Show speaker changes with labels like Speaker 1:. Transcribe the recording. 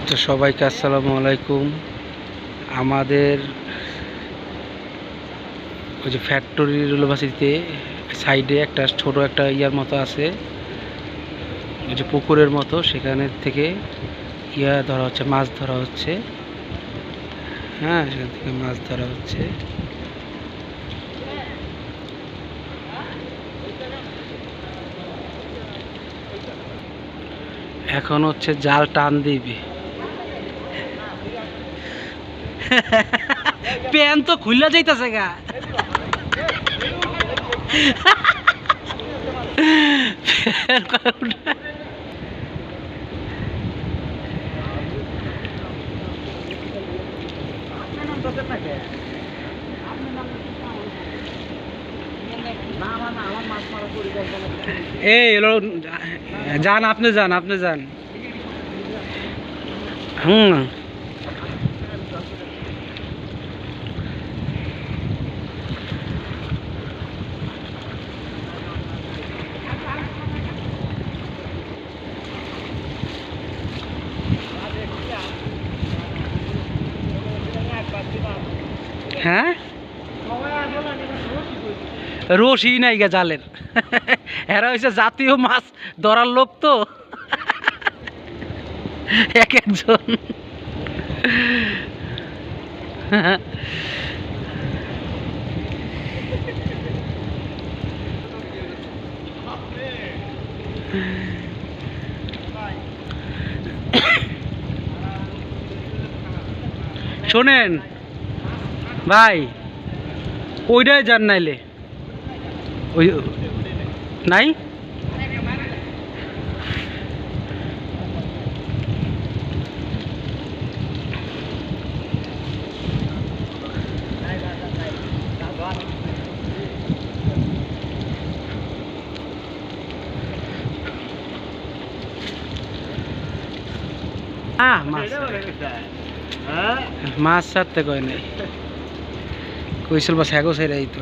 Speaker 1: তো সবাইকে আসসালামু আলাইকুম। আমাদের ওই যে ফ্যাক্টরি ইউনিভার্সিটিতে সাইডে একটা ছোট একটা ইয়ার মতো আছে, ওই যে পুকুরের মতো, সেখানে থেকে ইয়া ধরা হচ্ছে, মাছ ধরা হচ্ছে। হ্যাঁ, সেখান থেকে মাছ ধরা হচ্ছে। এখন হচ্ছে জাল টান দিবে। প্যান তো খুললা যাইতাছে গা। এই হলো, যান আপনি, যান। হুম, হ্যাঁ, রশি নাই গা জালের। এরা হয়েছে জাতীয় মাছ ধরার লোক তো, এক একজন। শোনেন ভাই, ওইটাই যান, নাইলে ওই নাই। মাছ ছাড়তে কয় নাই, কইছিল বা স্যাগো সেরাই তো।